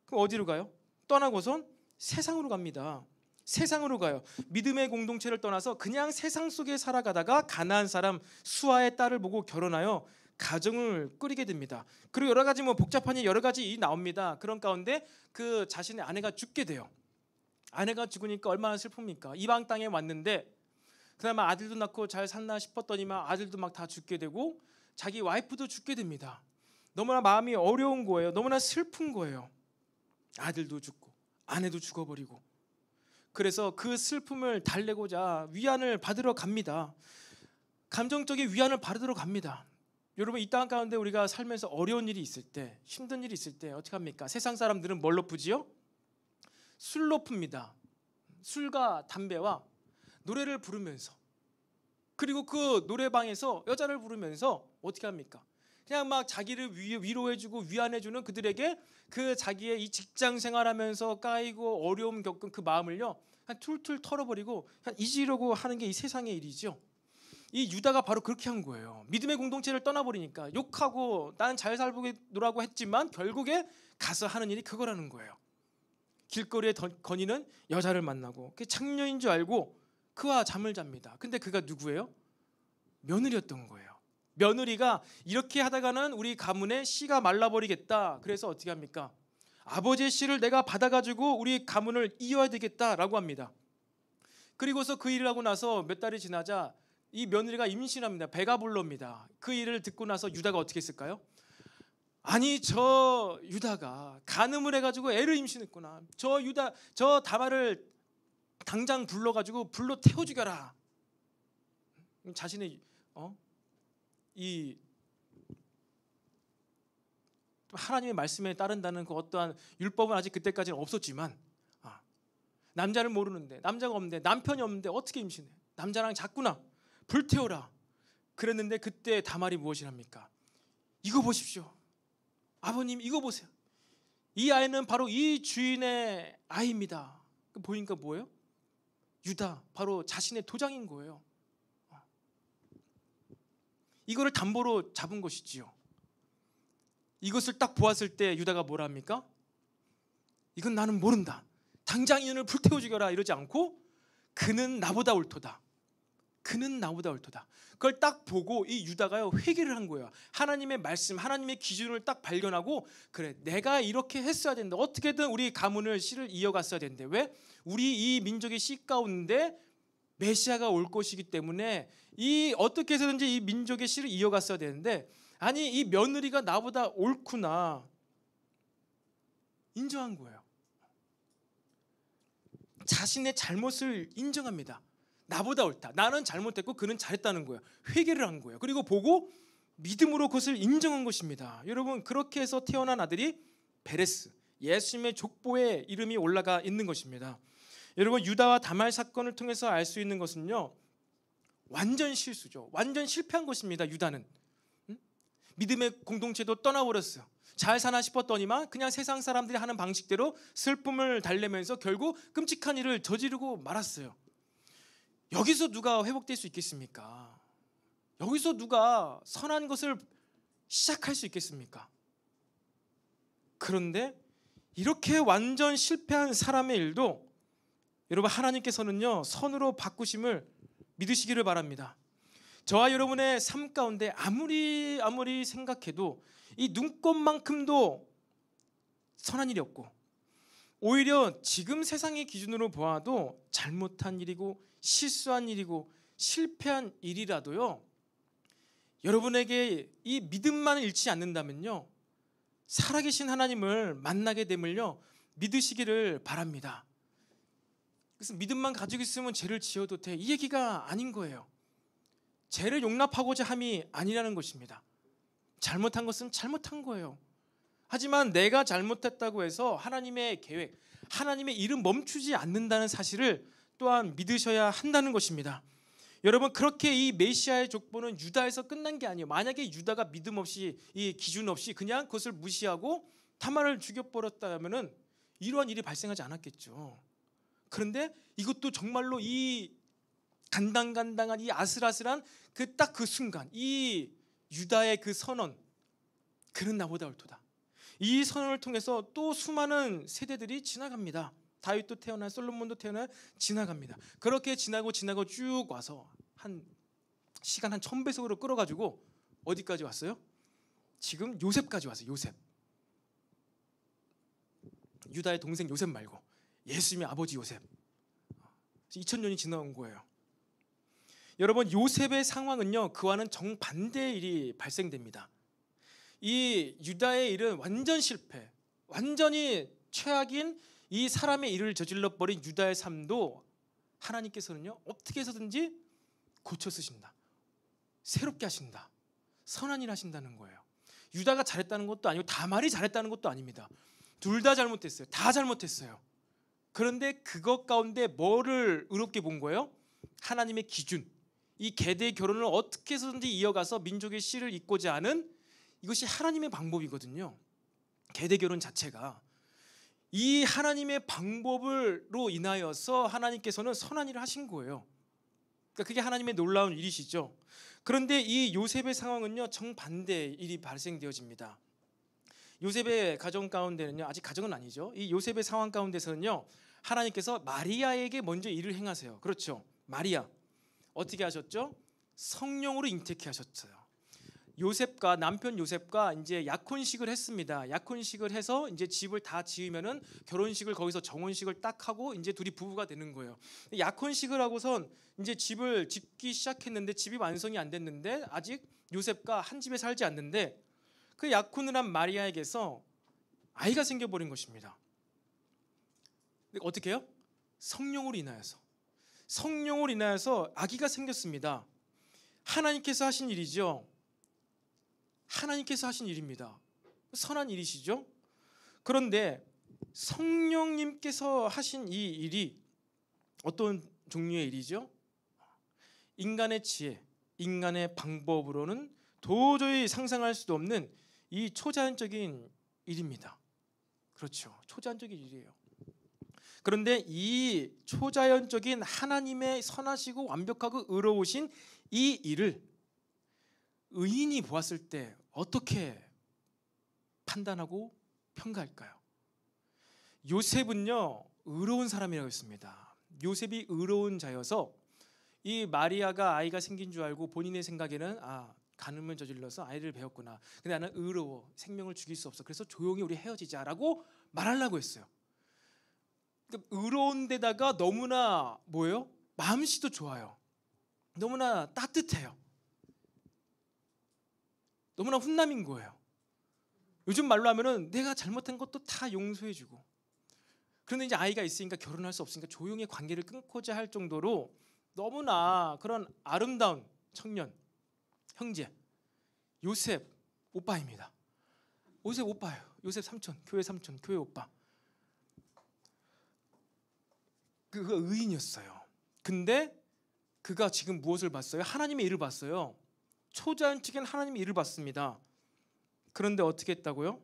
그럼 어디로 가요? 떠나고선 세상으로 갑니다. 세상으로 가요. 믿음의 공동체를 떠나서 그냥 세상 속에 살아가다가 가나안 사람 수아의 딸을 보고 결혼하여 가정을 꾸리게 됩니다. 그리고 여러 가지 복잡한 여러 가지 일이 나옵니다. 그런 가운데 그 자신의 아내가 죽게 돼요. 아내가 죽으니까 얼마나 슬픕니까? 이방 땅에 왔는데 그다음에 아들도 낳고 잘 샀나 싶었더니만 아들도 막 다 죽게 되고 자기 와이프도 죽게 됩니다. 너무나 마음이 어려운 거예요. 너무나 슬픈 거예요. 아들도 죽고 아내도 죽어버리고. 그래서 그 슬픔을 달래고자 위안을 받으러 갑니다. 감정적인 위안을 받으러 갑니다. 여러분, 이 땅 가운데 우리가 살면서 어려운 일이 있을 때, 힘든 일이 있을 때 어떻게 합니까? 세상 사람들은 뭘로 푸지요? 술로 풉니다. 술과 담배와 노래를 부르면서, 그리고 그 노래방에서 여자를 부르면서 어떻게 합니까? 그냥 막 자기를 위로해주고 위안해주는 그들에게 그 자기의 이 직장 생활하면서 까이고 어려움 겪은 그 마음을요 그냥 툴툴 털어버리고 그냥 잊으려고 하는 게 이 세상의 일이죠. 이 유다가 바로 그렇게 한 거예요. 믿음의 공동체를 떠나버리니까 욕하고 나는 잘 살보노라고 했지만 결국에 가서 하는 일이 그거라는 거예요. 길거리에 거니는 여자를 만나고 그게 창녀인 줄 알고 그와 잠을 잡니다. 근데 그가 누구예요? 며느리였던 거예요. 며느리가 이렇게 하다가는 우리 가문의 씨가 말라버리겠다. 그래서 어떻게 합니까? 아버지의 씨를 내가 받아가지고 우리 가문을 이어야 되겠다라고 합니다. 그리고서 그 일을 하고 나서 몇 달이 지나자 이 며느리가 임신합니다. 배가 불러옵니다. 그 일을 듣고 나서 유다가 어떻게 했을까요? 아니, 저 유다가 간음을 해가지고 애를 임신했구나. 저 다말을 당장 불러가지고 불로 태워 죽여라. 자신의 이 하나님의 말씀에 따른다는 그 어떠한 율법은 아직 그때까지는 없었지만 남자를 모르는데, 남자가 없는데, 남편이 없는데 어떻게 임신해? 남자랑 잤구나. 불태워라. 그랬는데 그때 다말이 무엇이랍니까? 이거 보십시오. 아버님, 이거 보세요. 이 아이는 바로 이 주인의 아이입니다. 보니까 뭐예요? 유다, 바로 자신의 도장인 거예요. 이거를 담보로 잡은 것이지요. 이것을 딱 보았을 때 유다가 뭐라 합니까? 이건 나는 모른다. 당장 이년을 불태워 죽여라 이러지 않고 그는 나보다 옳도다. 그는 나보다 옳도다. 그걸 딱 보고 이 유다가요 회개를 한 거예요. 하나님의 말씀, 하나님의 기준을 딱 발견하고 그래, 내가 이렇게 했어야 된다. 어떻게든 우리 가문을 씨를 이어갔어야 된대. 왜? 우리 이 민족의 씨 가운데 메시아가 올 것이기 때문에 이 어떻게 해서든지 이 민족의 씨를 이어갔어야 되는데, 아니 이 며느리가 나보다 옳구나 인정한 거예요. 자신의 잘못을 인정합니다. 나보다 옳다. 나는 잘못했고 그는 잘했다는 거예요. 회개를 한 거예요. 그리고 보고 믿음으로 그것을 인정한 것입니다. 여러분, 그렇게 해서 태어난 아들이 베레스, 예수님의 족보에 이름이 올라가 있는 것입니다. 여러분, 유다와 다말 사건을 통해서 알 수 있는 것은요, 완전 실수죠. 완전 실패한 것입니다. 유다는 믿음의 공동체도 떠나버렸어요. 잘 사나 싶었더니만 그냥 세상 사람들이 하는 방식대로 슬픔을 달래면서 결국 끔찍한 일을 저지르고 말았어요. 여기서 누가 회복될 수 있겠습니까? 여기서 누가 선한 것을 시작할 수 있겠습니까? 그런데 이렇게 완전 실패한 사람의 일도 여러분, 하나님께서는요 선으로 바꾸심을 믿으시기를 바랍니다. 저와 여러분의 삶 가운데 아무리 생각해도 이 눈꼽만큼도 선한 일이 없고, 오히려 지금 세상의 기준으로 보아도 잘못한 일이고 실수한 일이고 실패한 일이라도요, 여러분에게 이 믿음만 잃지 않는다면요, 살아계신 하나님을 만나게 됨을요 믿으시기를 바랍니다. 그래서 믿음만 가지고 있으면 죄를 지어도 돼, 이 얘기가 아닌 거예요. 죄를 용납하고자 함이 아니라는 것입니다. 잘못한 것은 잘못한 거예요. 하지만 내가 잘못했다고 해서 하나님의 계획, 하나님의 일은 멈추지 않는다는 사실을 또한 믿으셔야 한다는 것입니다. 여러분, 그렇게 이 메시아의 족보는 유다에서 끝난 게 아니에요. 만약에 유다가 믿음 없이, 이 기준 없이 그냥 그것을 무시하고 타말을 죽여버렸다면은 이러한 일이 발생하지 않았겠죠. 그런데 이것도 정말로 이 간당간당한 이 아슬아슬한 그 딱 그 순간, 이 유다의 그 선언, 그는 나보다 옳도다. 이 선언을 통해서 또 수많은 세대들이 지나갑니다. 다윗도 태어나 솔로몬도 태어나 지나갑니다. 그렇게 지나고 쭉 와서 한 시간 한 1000배속으로 끌어가지고 어디까지 왔어요? 지금 요셉까지 왔어요. 요셉. 유다의 동생 요셉 말고 예수님의 아버지 요셉. 2000년이 지나온 거예요. 여러분, 요셉의 상황은요, 그와는 정반대의 일이 발생됩니다. 이 유다의 일은 완전 실패, 완전히 최악인 이 사람의 일을 저질러 버린 유다의 삶도 하나님께서는요, 어떻게 해서든지 고쳐 쓰신다, 새롭게 하신다, 선한 일 하신다는 거예요. 유다가 잘했다는 것도 아니고 다말이 잘했다는 것도 아닙니다. 둘 다 잘못했어요. 다 잘못했어요. 그런데 그것 가운데 뭐를 의롭게 본 거예요? 하나님의 기준, 이 계대 결혼을 어떻게 해서든지 이어가서 민족의 씨를 잇고자 하는, 이것이 하나님의 방법이거든요. 계대 결혼 자체가 이 하나님의 방법으로 인하여서 하나님께서는 선한 일을 하신 거예요. 그러니까 그게 하나님의 놀라운 일이시죠. 그런데 이 요셉의 상황은요, 정반대의 일이 발생되어집니다. 요셉의 가정 가운데는요, 아직 가정은 아니죠. 이 요셉의 상황 가운데서는요, 하나님께서 마리아에게 먼저 일을 행하세요. 그렇죠. 마리아 어떻게 하셨죠? 성령으로 잉태케 하셨어요. 요셉과 남편 요셉과 이제 약혼식을 했습니다. 약혼식을 해서 이제 집을 다 지으면은 결혼식을 거기서 정혼식을 딱 하고 이제 둘이 부부가 되는 거예요. 약혼식을 하고선 이제 집을 짓기 시작했는데 집이 완성이 안 됐는데 아직 요셉과 한 집에 살지 않는데 그 약혼을 한 마리아에게서 아이가 생겨버린 것입니다. 어떻게 해요? 성령으로 인하여서 아기가 생겼습니다. 하나님께서 하신 일이죠. 하나님께서 하신 일입니다. 선한 일이시죠. 그런데 성령님께서 하신 이 일이 어떤 종류의 일이죠? 인간의 지혜, 인간의 방법으로는 도저히 상상할 수도 없는 이 초자연적인 일입니다. 그렇죠. 초자연적인 일이에요. 그런데 이 초자연적인 하나님의 선하시고 완벽하고 의로우신 이 일을 의인이 보았을 때 어떻게 판단하고 평가할까요? 요셉은요, 의로운 사람이라고 했습니다. 요셉이 의로운 자여서 이 마리아가 아이가 생긴 줄 알고 본인의 생각에는 간음을 저질러서 아이를 배웠구나. 근데 나는 의로워, 생명을 죽일 수 없어. 그래서 조용히 우리 헤어지자라고 말하려고 했어요. 그러니까 의로운 데다가 너무나 뭐예요? 마음씨도 좋아요. 너무나 따뜻해요. 너무나 훈남인 거예요. 요즘 말로 하면은 내가 잘못한 것도 다 용서해주고. 그런데 이제 아이가 있으니까 결혼할 수 없으니까 조용히 관계를 끊고자 할 정도로 너무나 그런 아름다운 청년, 형제, 요셉 오빠입니다. 요셉 오빠예요. 요셉 삼촌, 교회 오빠. 그가 의인이었어요. 근데 그가 지금 무엇을 봤어요? 하나님의 일을 봤어요. 초자연적인 하나님의 일을 봤습니다. 그런데 어떻게 했다고요?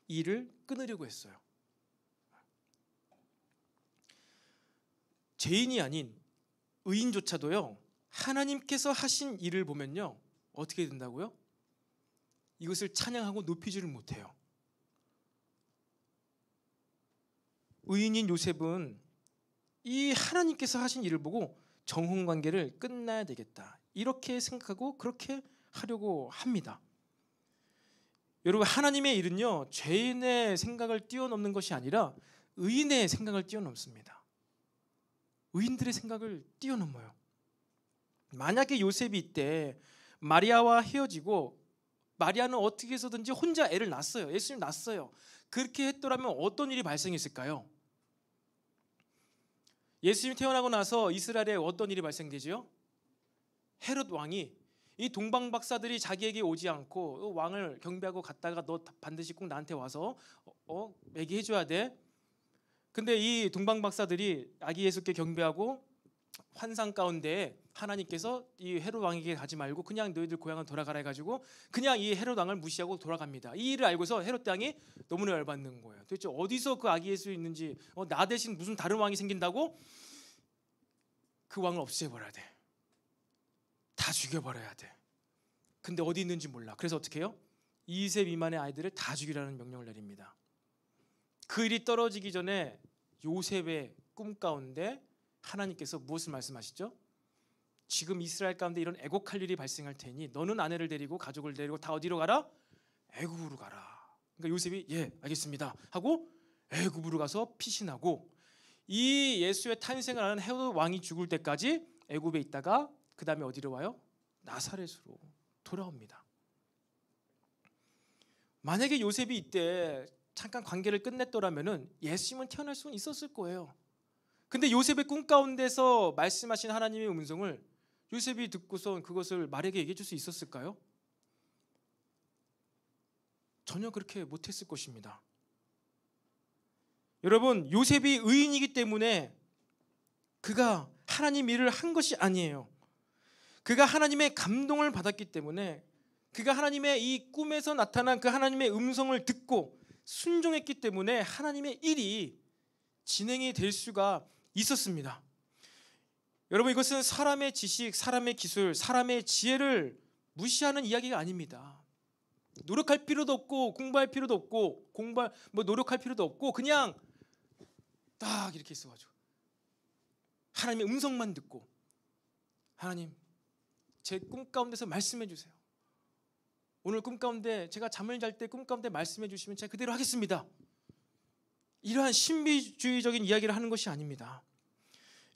일을 끊으려고 했어요. 죄인이 아닌 의인조차도요, 하나님께서 하신 일을 보면요, 어떻게 된다고요? 이것을 찬양하고 높이지를 못해요. 의인인 요셉은 이 하나님께서 하신 일을 보고 정혼관계를 끝나야 되겠다, 이렇게 생각하고 그렇게 하려고 합니다. 여러분, 하나님의 일은요, 죄인의 생각을 뛰어넘는 것이 아니라 의인의 생각을 뛰어넘습니다. 의인들의 생각을 뛰어넘어요. 만약에 요셉이 이때 마리아와 헤어지고, 마리아는 어떻게 해서든지 혼자 애를 낳았어요. 예수님 낳았어요. 그렇게 했더라면 어떤 일이 발생했을까요? 예수님이 태어나고 나서 이스라엘에 어떤 일이 발생되죠? 헤롯 왕이, 이 동방 박사들이 자기에게 오지 않고 왕을 경배하고 갔다가 너 반드시 꼭 나한테 와서 매기해줘야 돼. 근데 이 동방 박사들이 아기 예수께 경배하고 환상 가운데 하나님께서 이 헤롯 왕에게 가지 말고 그냥 너희들 고향은 돌아가라 해가지고 그냥 이 헤롯 왕을 무시하고 돌아갑니다. 이 일을 알고서 헤롯 왕이 너무나 열받는 거예요. 도대체 어디서 그 아기 예수 있는지, 나 대신 무슨 다른 왕이 생긴다고? 그 왕을 없애버려야 돼. 다 죽여버려야 돼. 근데 어디 있는지 몰라. 그래서 어떻게 해요? 2세 미만의 아이들을 다 죽이라는 명령을 내립니다. 그 일이 떨어지기 전에 요셉의 꿈 가운데 하나님께서 무엇을 말씀하시죠? 지금 이스라엘 가운데 이런 애곡할 일이 발생할 테니 너는 아내를 데리고 가족을 데리고 다 어디로 가라? 애굽으로 가라. 그러니까 요셉이 예 알겠습니다 하고 애굽으로 가서 피신하고 이 예수의 탄생을 하는 헤롯 왕이 죽을 때까지 애굽에 있다가 그 다음에 어디로 와요? 나사렛으로 돌아옵니다. 만약에 요셉이 이때 잠깐 관계를 끝냈더라면은 예수님은 태어날 수는 있었을 거예요. 근데 요셉의 꿈 가운데서 말씀하신 하나님의 음성을 요셉이 듣고서 그것을 말에게 얘기해 줄 수 있었을까요? 전혀 그렇게 못했을 것입니다. 여러분, 요셉이 의인이기 때문에 그가 하나님 일을 한 것이 아니에요. 그가 하나님의 감동을 받았기 때문에 그가 하나님의 이 꿈에서 나타난 그 하나님의 음성을 듣고 순종했기 때문에 하나님의 일이 진행이 될 수가 있었습니다. 여러분, 이것은 사람의 지식, 사람의 기술, 사람의 지혜를 무시하는 이야기가 아닙니다. 노력할 필요도 없고 공부할 필요도 없고 노력할 필요도 없고 그냥 딱 이렇게 있어가지고 하나님의 음성만 듣고 하나님 제 꿈 가운데서 말씀해 주세요. 오늘 꿈 가운데 제가 잠을 잘 때 꿈 가운데 말씀해 주시면 제가 그대로 하겠습니다. 이러한 신비주의적인 이야기를 하는 것이 아닙니다.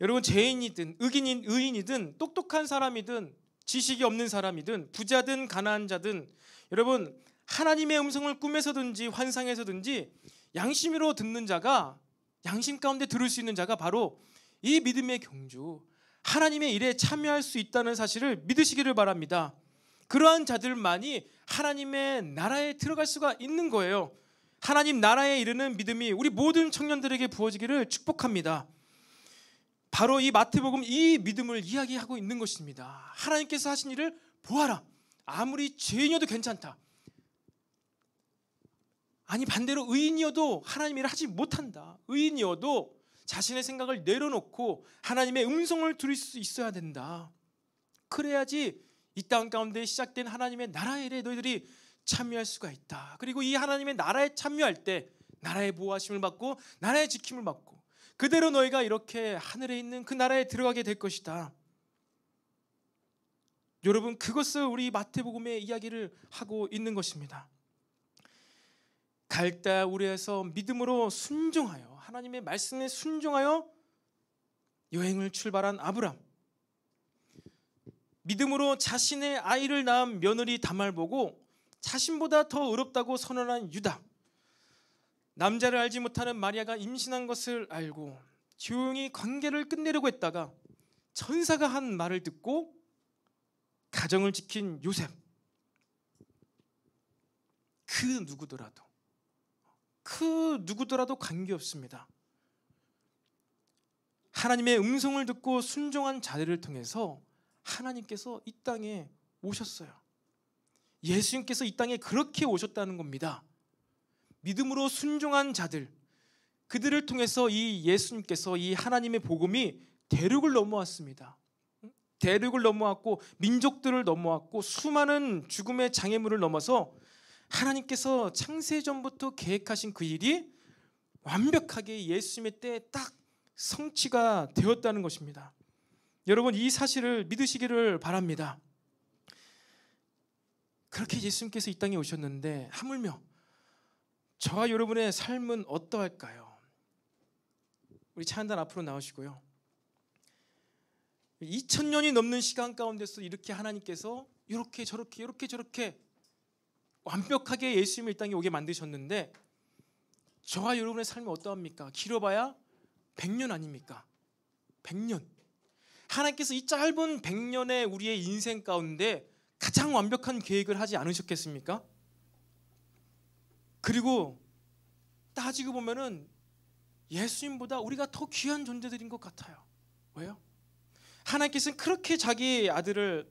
여러분, 죄인이든 의인이든 똑똑한 사람이든 지식이 없는 사람이든 부자든 가난한 자든 여러분, 하나님의 음성을 꿈에서든지 환상에서든지 양심으로 듣는 자가 양심 가운데 들을 수 있는 자가 바로 이 믿음의 경주 하나님의 일에 참여할 수 있다는 사실을 믿으시기를 바랍니다. 그러한 자들만이 하나님의 나라에 들어갈 수가 있는 거예요. 하나님 나라에 이르는 믿음이 우리 모든 청년들에게 부어지기를 축복합니다. 바로 이 마태복음 이 믿음을 이야기하고 있는 것입니다. 하나님께서 하신 일을 보아라. 아무리 죄인이어도 괜찮다. 아니 반대로 의인이어도 하나님 일을 하지 못한다. 의인이어도 자신의 생각을 내려놓고 하나님의 음성을 들을 수 있어야 된다. 그래야지 이 땅 가운데 시작된 하나님의 나라의 일에 너희들이 참여할 수가 있다. 그리고 이 하나님의 나라에 참여할 때 나라의 보호하심을 받고 나라의 지킴을 받고 그대로 너희가 이렇게 하늘에 있는 그 나라에 들어가게 될 것이다. 여러분, 그것을 우리 마태복음의 이야기를 하고 있는 것입니다. 갈대아 우르에서 믿음으로 순종하여 하나님의 말씀에 순종하여 여행을 출발한 아브람, 믿음으로 자신의 아이를 낳은 며느리 다말 보고 자신보다 더 의롭다고 선언한 유다, 남자를 알지 못하는 마리아가 임신한 것을 알고 조용히 관계를 끝내려고 했다가 천사가 한 말을 듣고 가정을 지킨 요셉, 그 누구더라도 관계없습니다. 하나님의 음성을 듣고 순종한 자들을 통해서 하나님께서 이 땅에 오셨어요. 예수님께서 이 땅에 그렇게 오셨다는 겁니다. 믿음으로 순종한 자들, 그들을 통해서 이 예수님께서 이 하나님의 복음이 대륙을 넘어왔습니다. 대륙을 넘어왔고 민족들을 넘어왔고 수많은 죽음의 장애물을 넘어서 하나님께서 창세전부터 계획하신 그 일이 완벽하게 예수님의 때에 딱 성취가 되었다는 것입니다. 여러분, 이 사실을 믿으시기를 바랍니다. 그렇게 예수님께서 이 땅에 오셨는데 하물며 저와 여러분의 삶은 어떠할까요? 우리 찬양단 앞으로 나오시고요. 2000년이 넘는 시간 가운데서 이렇게 하나님께서 이렇게 저렇게 완벽하게 예수님을 이 땅에 오게 만드셨는데 저와 여러분의 삶이 어떠합니까? 길어봐야 100년 아닙니까? 100년. 하나님께서 이 짧은 100년의 우리의 인생 가운데 가장 완벽한 계획을 하지 않으셨겠습니까? 그리고 따지고 보면은 예수님보다 우리가 더 귀한 존재들인 것 같아요. 왜요? 하나님께서는 그렇게 자기 아들을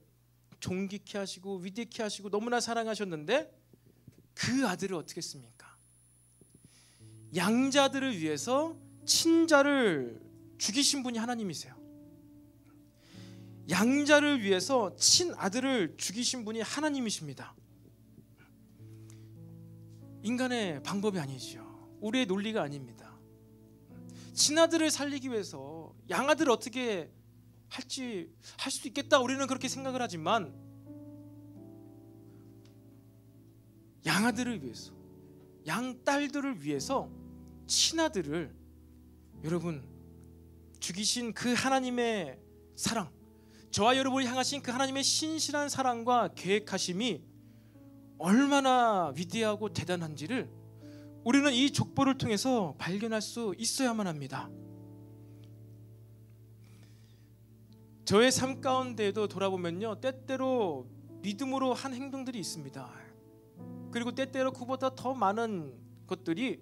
존귀케 하시고 위대케 하시고 너무나 사랑하셨는데 그 아들을 어떻게 했습니까? 양자들을 위해서 친자를 죽이신 분이 하나님이세요. 양자를 위해서 친아들을 죽이신 분이 하나님이십니다. 인간의 방법이 아니죠. 우리의 논리가 아닙니다. 친아들을 살리기 위해서 양아들을 어떻게 할 수 있겠다 우리는 그렇게 생각을 하지만, 양아들을 위해서, 양딸들을 위해서 친아들을 여러분 죽이신 그 하나님의 사랑, 저와 여러분을 향하신 그 하나님의 신실한 사랑과 계획하심이 얼마나 위대하고 대단한지를 우리는 이 족보를 통해서 발견할 수 있어야만 합니다. 저의 삶 가운데에도 돌아보면요, 때때로 믿음으로 한 행동들이 있습니다. 그리고 때때로 그보다 더 많은 것들이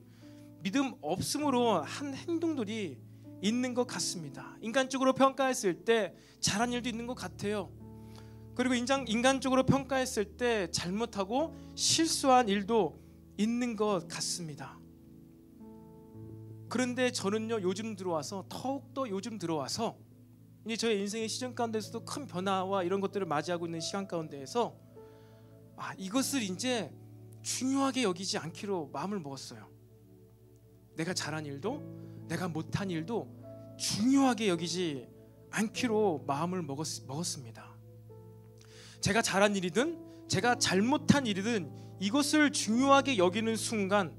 믿음 없음으로 한 행동들이 있는 것 같습니다. 인간적으로 평가했을 때 잘한 일도 있는 것 같아요. 그리고 인간적으로 평가했을 때 잘못하고 실수한 일도 있는 것 같습니다. 그런데 저는요, 더욱더 요즘 들어와서 이제 저의 인생의 시점 가운데서도 큰 변화와 이런 것들을 맞이하고 있는 시간 가운데에서 이것을 이제 중요하게 여기지 않기로 마음을 먹었어요. 내가 잘한 일도 내가 못한 일도 중요하게 여기지 않기로 마음을 먹었습니다. 제가 잘한 일이든 제가 잘못한 일이든 이것을 중요하게 여기는 순간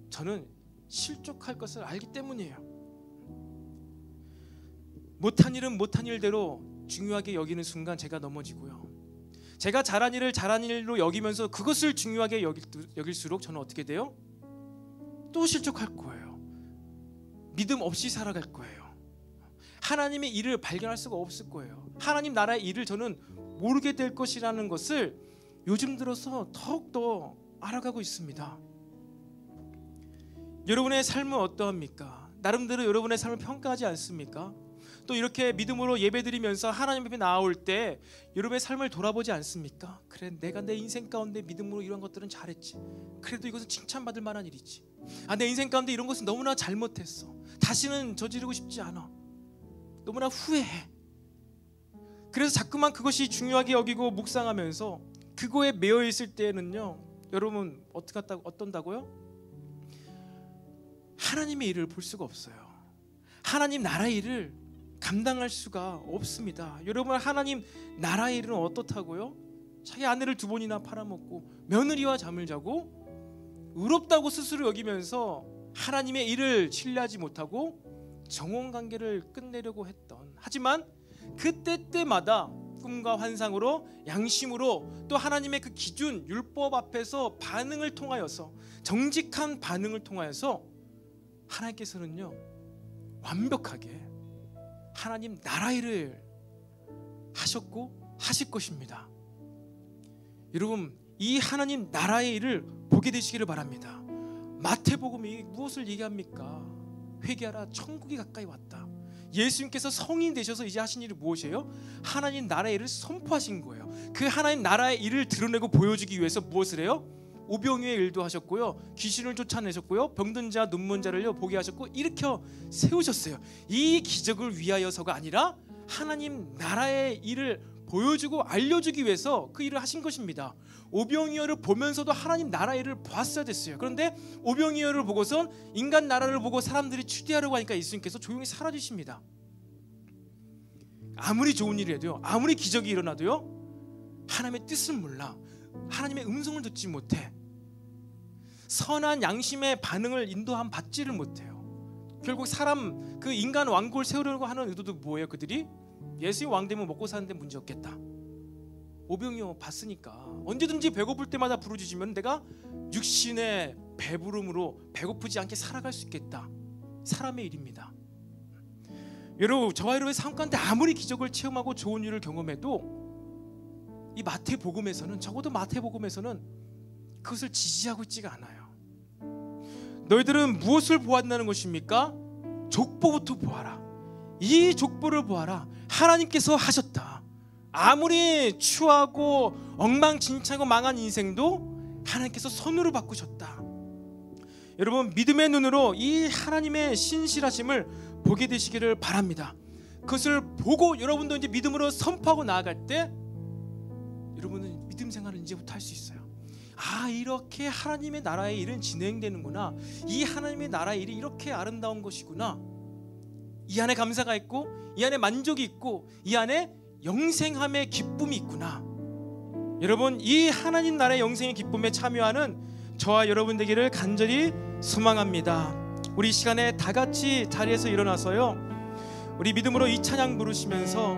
저는 실족할 것을 알기 때문이에요. 못한 일은 못한 일대로 중요하게 여기는 순간 제가 넘어지고요, 제가 잘한 일을 잘한 일로 여기면서 그것을 중요하게 여길수록 저는 어떻게 돼요? 또 실족할 거예요. 믿음 없이 살아갈 거예요. 하나님의 일을 발견할 수가 없을 거예요. 하나님 나라의 일을 저는 모르게 될 것이라는 것을 요즘 들어서 더욱더 알아가고 있습니다. 여러분의 삶은 어떠합니까? 나름대로 여러분의 삶을 평가하지 않습니까? 또 이렇게 믿음으로 예배드리면서 하나님 앞에 나올 때 여러분의 삶을 돌아보지 않습니까? 그래, 내가 내 인생 가운데 믿음으로 이런 것들은 잘했지. 그래도 이것은 칭찬받을 만한 일이지. 내 인생 가운데 이런 것은 너무나 잘못했어. 다시는 저지르고 싶지 않아. 너무나 후회해. 그래서 자꾸만 그것이 중요하게 여기고 묵상하면서 그거에 매여 있을 때에는요, 여러분 어떤다고요? 하나님의 일을 볼 수가 없어요. 하나님 나라의 일을 감당할 수가 없습니다. 여러분, 하나님 나라의 일은 어떻다고요? 자기 아내를 2번이나 팔아먹고 며느리와 잠을 자고 의롭다고 스스로 여기면서 하나님의 일을 신뢰하지 못하고 정혼관계를 끝내려고 했던, 하지만 그때마다 꿈과 환상으로, 양심으로, 또 하나님의 그 기준 율법 앞에서 반응을 통하여서, 정직한 반응을 통하여서 하나님께서는요 완벽하게 하나님 나라 일을 하셨고 하실 것입니다. 여러분, 이 하나님 나라의 일을 보게 되시기를 바랍니다. 마태복음이 무엇을 얘기합니까? 회개하라, 천국이 가까이 왔다. 예수님께서 성인 되셔서 이제 하신 일이 무엇이에요? 하나님 나라의 일을 선포하신 거예요. 그 하나님 나라의 일을 드러내고 보여주기 위해서 무엇을 해요? 오병이의 일도 하셨고요, 귀신을 쫓아내셨고요, 병든 자 눈먼 자를요 보게 하셨고 일으켜 세우셨어요. 이 기적을 위하여서가 아니라 하나님 나라의 일을 보여주고 알려주기 위해서 그 일을 하신 것입니다. 오병이어를 보면서도 하나님 나라의 일을 보았어야 됐어요. 그런데 오병이어를 보고선 인간 나라를 보고 사람들이 추대하려고 하니까 예수님께서 조용히 사라지십니다. 아무리 좋은 일이 해도요, 아무리 기적이 일어나도요, 하나님의 뜻을 몰라, 하나님의 음성을 듣지 못해, 선한 양심의 반응을 인도함 받지를 못해요. 결국 그 인간 왕국을 세우려고 하는 의도도 뭐예요? 그들이 예수님 왕 되면 먹고 사는데 문제 없겠다. 오병이어 봤으니까 언제든지 배고플 때마다 부르짖으면 내가 육신의 배부름으로 배고프지 않게 살아갈 수 있겠다. 사람의 일입니다. 여러분, 저와 여러분의 삶 가운데 아무리 기적을 체험하고 좋은 일을 경험해도 이 마태복음에서는, 적어도 마태복음에서는 그것을 지지하고 있지가 않아요. 너희들은 무엇을 보았다는 것입니까? 족보부터 보아라. 이 족보를 보아라. 하나님께서 하셨다. 아무리 추하고 엉망진창하고 망한 인생도 하나님께서 손으로 바꾸셨다. 여러분, 믿음의 눈으로 이 하나님의 신실하심을 보게 되시기를 바랍니다. 그것을 보고 여러분도 이제 믿음으로 선포하고 나아갈 때 여러분은 믿음 생활을 이제부터 할 수 있어요. 아, 이렇게 하나님의 나라의 일은 진행되는구나. 이 하나님의 나라의 일이 이렇게 아름다운 것이구나. 이 안에 감사가 있고, 이 안에 만족이 있고, 이 안에 영생함의 기쁨이 있구나. 여러분, 이 하나님 나라의 영생의 기쁨에 참여하는 저와 여러분 되기를 간절히 소망합니다. 우리 이 시간에 다 같이 자리에서 일어나서요, 우리 믿음으로 이 찬양 부르시면서